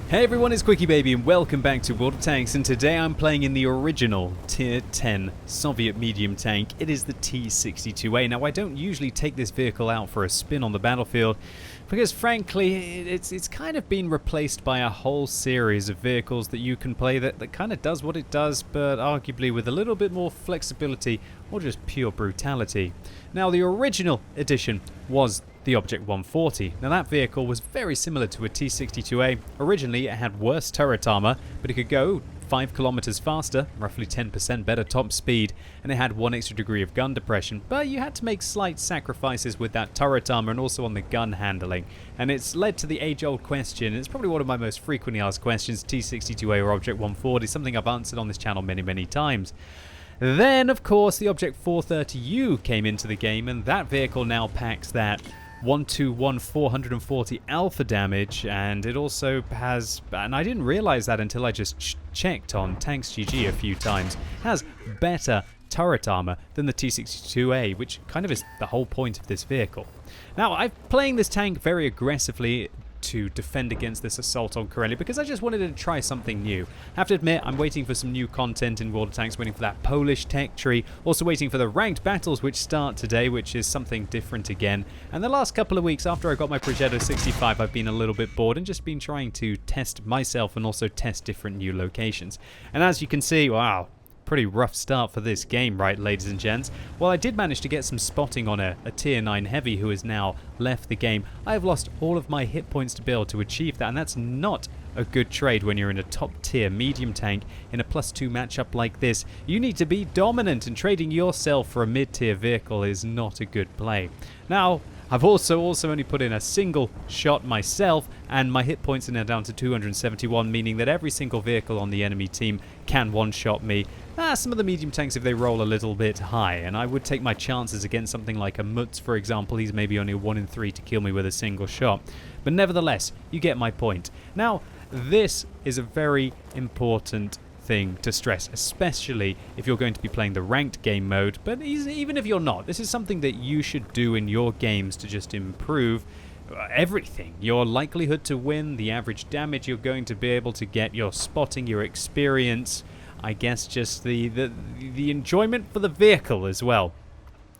Hey everyone, it's QuickyBaby and welcome back to World of Tanks, and today I'm playing in the original Tier 10 Soviet medium tank. It is the T-62A. Now I don't usually take this vehicle out for a spin on the battlefield because frankly it's kind of been replaced by a whole series of vehicles that you can play that kind of does what it does, but arguably with a little bit more flexibility or just pure brutality. Now the original edition was the Object 140. Now that vehicle was very similar to a T-62A. Originally it had worse turret armor, but it could go 5 kilometers faster, roughly 10% better top speed, and it had 1 extra degree of gun depression, but you had to make slight sacrifices with that turret armor and also on the gun handling. And it's led to the age-old question, it's probably one of my most frequently asked questions, T-62A or Object 140, something I've answered on this channel many times. Then, of course, the Object 430U came into the game, and that vehicle now packs that 121 440 alpha damage, and it also has, and I didn't realize that until I just checked on Tanks GG a few times, has better turret armor than the T-62A, which kind of is the whole point of this vehicle. Now, I'm playing this tank very aggressively to defend against this assault on Karelia because I just wanted to try something new. I have to admit, I'm waiting for some new content in World of Tanks, waiting for that Polish tech tree, also waiting for the ranked battles which start today, which is something different again. And the last couple of weeks after I got my Progetto 65, I've been a little bit bored and just been trying to test myself and also test different new locations. And as you can see, wow, pretty rough start for this game, right, ladies and gents? While I did manage to get some spotting on a tier 9 heavy who has now left the game, I have lost all of my hit points to be able to achieve that, and that's not a good trade when you're in a top tier medium tank in a +2 matchup like this. You need to be dominant, and trading yourself for a mid-tier vehicle is not a good play. Now, I've also only put in a single shot myself, and my hit points are now down to 271, meaning that every single vehicle on the enemy team can one-shot me. Some of the medium tanks, if they roll a little bit high, and I would take my chances against something like a Mutz, for example. He's maybe only a 1 in 3 to kill me with a single shot. But nevertheless, you get my point. Now, this is a very important thing to stress, especially if you're going to be playing the ranked game mode, but even if you're not, this is something that you should do in your games to just improve everything. Your likelihood to win, the average damage you're going to be able to get, your spotting, your experience, I guess just the enjoyment for the vehicle as well.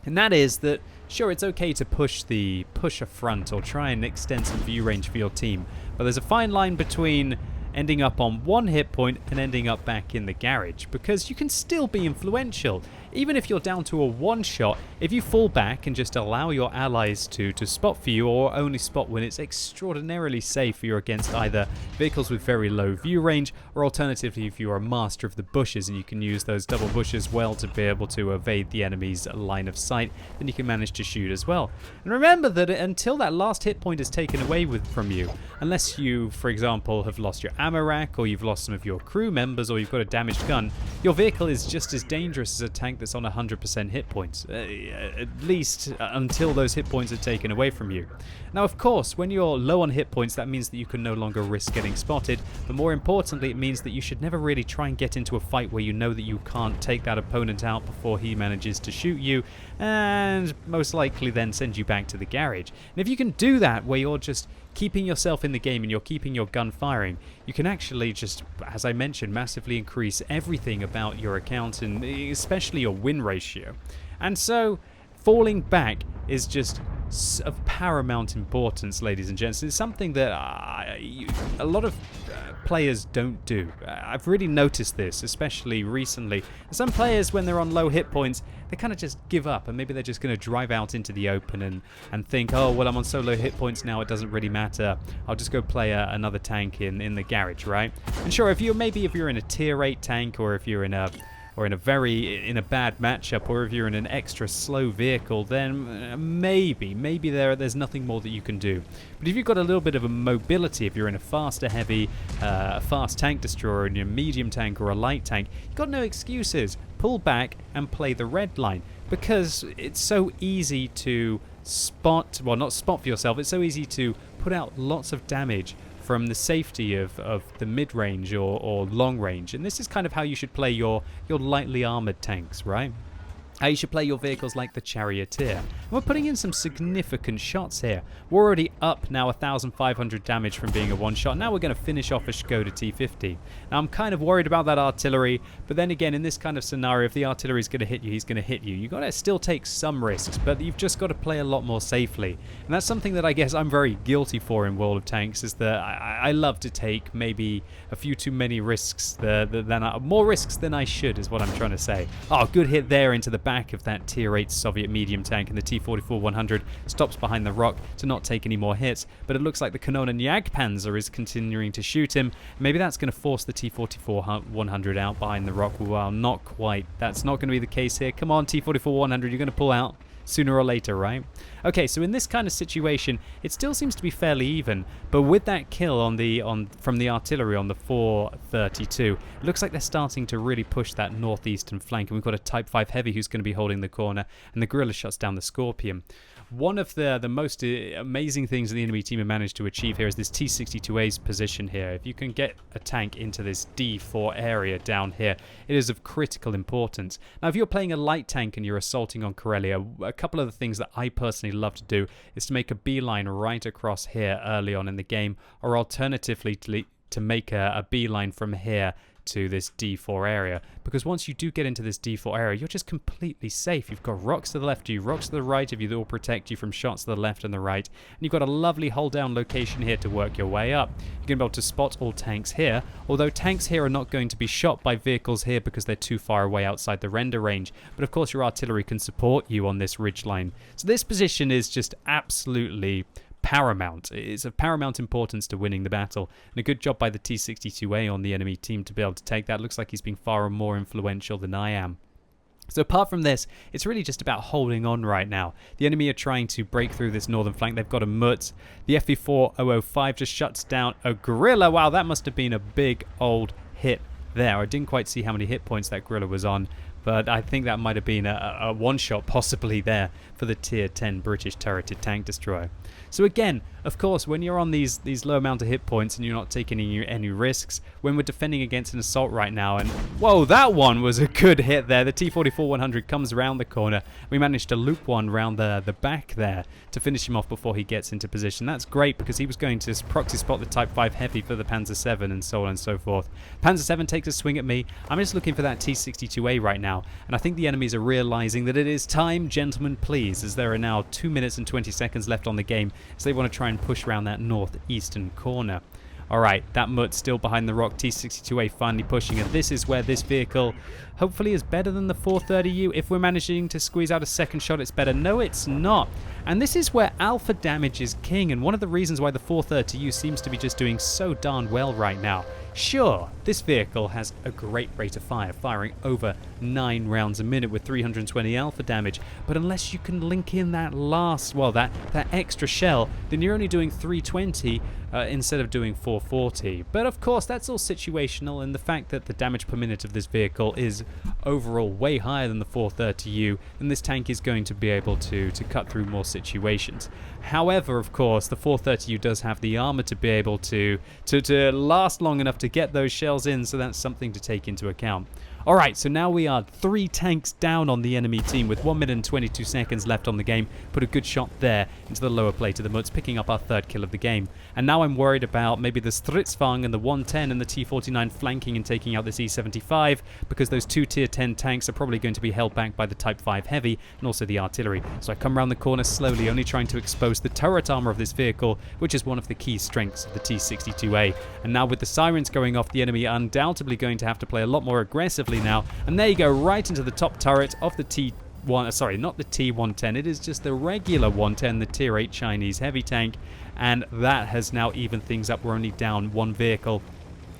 And that is that, sure, it's okay to push a front or try and extend some view range for your team, but there's a fine line between ending up on 1 hit point and ending up back in the garage, because you can still be influential. Even if you're down to a 1 shot, if you fall back and just allow your allies to spot for you, or only spot when it's extraordinarily safe, you're against either vehicles with very low view range, or alternatively if you're a master of the bushes and you can use those double bushes well to be able to evade the enemy's line of sight, then you can manage to shoot as well. And remember that until that last hit point is taken away from you, unless you, for example, have lost your ammo rack, or you've lost some of your crew members, or you've got a damaged gun, your vehicle is just as dangerous as a tank that's on 100% hit points, at least until those hit points are taken away from you. Now, of course, when you're low on hit points, that means that you can no longer risk getting spotted, but more importantly, it means that you should never really try and get into a fight where you know that you can't take that opponent out before he manages to shoot you, and most likely then send you back to the garage. And if you can do that, where you're just keeping yourself in the game and you're keeping your gun firing, you can actually just, as I mentioned, massively increase everything about your account, and especially your win ratio. And so falling back is just of paramount importance, ladies and gents. It's something that a lot of players don't do. I've really noticed this, especially recently. Some players, when they're on low hit points, they kind of just give up, and maybe they're just going to drive out into the open and think, oh, well, I'm on so low hit points now, it doesn't really matter. I'll just go play another tank in the garage, right? And sure, if you're in a tier 8 tank, or if you're in a bad matchup, or if you're in an extra slow vehicle, then maybe there's nothing more that you can do. But if you've got a little bit of a mobility, if you're in a faster heavy, a fast tank destroyer, in your medium tank or a light tank, you've got no excuses. Pull back and play the red line, because it's so easy to spot, well, not spot for yourself, it's so easy to put out lots of damage from the safety of the mid-range or long range. And this is kind of how you should play your lightly armored tanks, right? how you should play your vehicles like the Charioteer. And we're putting in some significant shots here. We're already up now 1,500 damage from being a one-shot. Now we're going to finish off a Skoda T50. Now I'm kind of worried about that artillery, but then again, in this kind of scenario, if the artillery is going to hit you, he's going to hit you. You've got to still take some risks, but you've just got to play a lot more safely. And that's something that I guess I'm very guilty for in World of Tanks, is that I love to take maybe a few too many risks, more risks than I should, is what I'm trying to say. Oh, good hit there into the back of that Tier 8 Soviet medium tank, and the T-44-100 stops behind the rock to not take any more hits, but it looks like the Kanonen Jagdpanzer is continuing to shoot him. Maybe that's going to force the T-44-100 out behind the rock. Well, not quite. That's not going to be the case here. Come on, T-44-100, you're going to pull out sooner or later, right? Okay, so in this kind of situation, it still seems to be fairly even, but with that kill from the artillery on the 432, it looks like they're starting to really push that northeastern flank, and we've got a Type 5 Heavy who's going to be holding the corner, and the Guerrilla shuts down the Scorpion. One of the most amazing things the enemy team have managed to achieve here is this T-62A's position here. If you can get a tank into this D4 area down here, it is of critical importance. Now, if you're playing a light tank and you're assaulting on Karelia, a couple of the things that I personally love to do is to make a beeline right across here early on in the game, or alternatively to make a beeline from here to this D4 area, because once you do get into this D4 area, you're just completely safe. You've got rocks to the left of you, rocks to the right of you that will protect you from shots to the left and the right, and you've got a lovely hold down location here to work your way up. You're going to be able to spot all tanks here, although tanks here are not going to be shot by vehicles here because they're too far away outside the render range, but of course your artillery can support you on this ridge line. So this position is just absolutely paramount. It's of paramount importance to winning the battle, and a good job by the T-62A on the enemy team to be able to take that. Looks like he's been far more influential than I am. So apart from this, it's really just about holding on right now. The enemy are trying to break through this northern flank. They've got a MUT. The FV4-005 just shuts down a Guerrilla. Wow, that must have been a big old hit there. I didn't quite see how many hit points that Guerrilla was on, but I think that might have been a one-shot possibly there for the Tier 10 British turreted tank destroyer. So again, of course, when you're on these low amount of hit points and you're not taking any risks, when we're defending against an assault right now, and whoa, that one was a good hit there. The T-44-100 comes around the corner. We managed to loop one round the back there to finish him off before he gets into position. That's great because he was going to proxy spot the Type 5 Heavy for the Panzer VII and so on and so forth. Panzer VII takes a swing at me. I'm just looking for that T-62A right now, and I think the enemies are realizing that it is time, gentlemen, please, as there are now 2 minutes and 20 seconds left on the game, so they want to try and push around that northeastern corner. Alright, that MUT still behind the rock, T-62A finally pushing, and this is where this vehicle hopefully is better than the 430U. If we're managing to squeeze out a second shot, it's better. No, it's not. And this is where alpha damage is king, and one of the reasons why the 430U seems to be just doing so darn well right now. Sure, this vehicle has a great rate of fire, firing over 9 rounds a minute with 320 alpha damage, but unless you can link in that last, well, that extra shell, then you're only doing 320 instead of doing 440. But of course, that's all situational, and the fact that the damage per minute of this vehicle is overall way higher than the 430U, then this tank is going to be able to cut through more situations. However, of course, the 430U does have the armor to be able to last long enough to get those shells in, so that's something to take into account. Alright, so now we are 3 tanks down on the enemy team with 1 minute and 22 seconds left on the game. Put a good shot there into the lower plate of the MUTs, picking up our 3rd kill of the game. And now I'm worried about maybe the Stridsvagn and the 110 and the T-49 flanking and taking out this E-75, because those 2 Tier 10 tanks are probably going to be held back by the Type 5 Heavy and also the artillery. So I come around the corner slowly, only trying to expose the turret armor of this vehicle, which is one of the key strengths of the T-62A. And now with the sirens going off, the enemy are undoubtedly going to have to play a lot more aggressively now, and there you go, right into the top turret of the not the T-110, it is just the regular 110, the Tier 8 Chinese heavy tank, and that has now evened things up. We're only down 1 vehicle.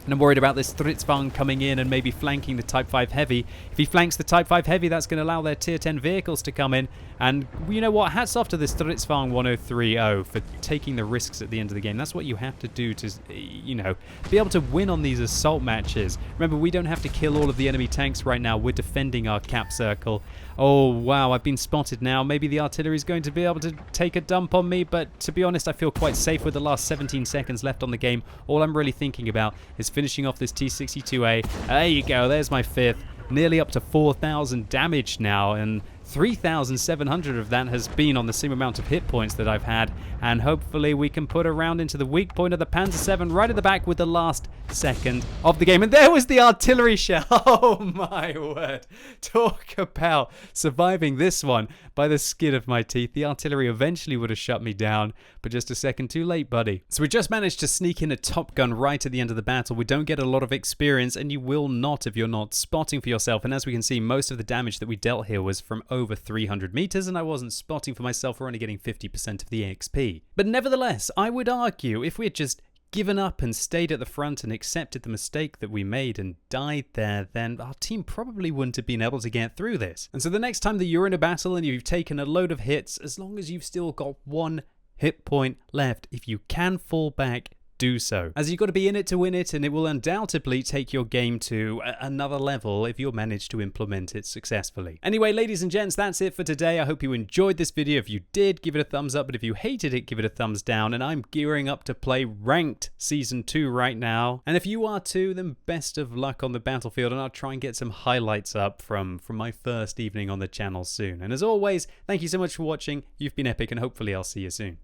And I'm worried about this Stridsvagn coming in and maybe flanking the Type 5 Heavy. If he flanks the Type 5 Heavy, that's going to allow their Tier 10 vehicles to come in. And you know what? Hats off to this Stridsvagn 1030 for taking the risks at the end of the game. That's what you have to do to, you know, be able to win on these assault matches. Remember, we don't have to kill all of the enemy tanks right now. We're defending our cap circle. Oh, wow, I've been spotted now. Maybe the artillery is going to be able to take a dump on me, but to be honest, I feel quite safe with the last 17 seconds left on the game. All I'm really thinking about is finishing off this T-62A. There you go, there's my 5th. nearly up to 4,000 damage now, and 3,700 of that has been on the same amount of hit points that I've had, and hopefully we can put a round into the weak point of the Panzer VII right at the back with the last second of the game. And there was the artillery shell. Oh my word. Talk about surviving this one by the skin of my teeth. The artillery eventually would have shut me down, but just a second too late, buddy. So we just managed to sneak in a Top Gun right at the end of the battle. We don't get a lot of experience, and you will not if you're not spotting for yourself. And as we can see, most of the damage that we dealt here was from over 300 meters, and I wasn't spotting for myself. We're only getting 50% of the XP. But nevertheless, I would argue if we had just given up and stayed at the front and accepted the mistake that we made and died there, then our team probably wouldn't have been able to get through this. And so the next time that you're in a battle and you've taken a load of hits, as long as you've still got one hit point left, if you can fall back, do so, as you've got to be in it to win it, and it will undoubtedly take your game to another level if you manage to implement it successfully. Anyway, ladies and gents, that's it for today. I hope you enjoyed this video. If you did, give it a thumbs up, but if you hated it, give it a thumbs down. And I'm gearing up to play Ranked Season 2 right now, and if you are too, then best of luck on the battlefield, and I'll try and get some highlights up from my first evening on the channel soon. And as always, thank you so much for watching. You've been epic, and hopefully I'll see you soon.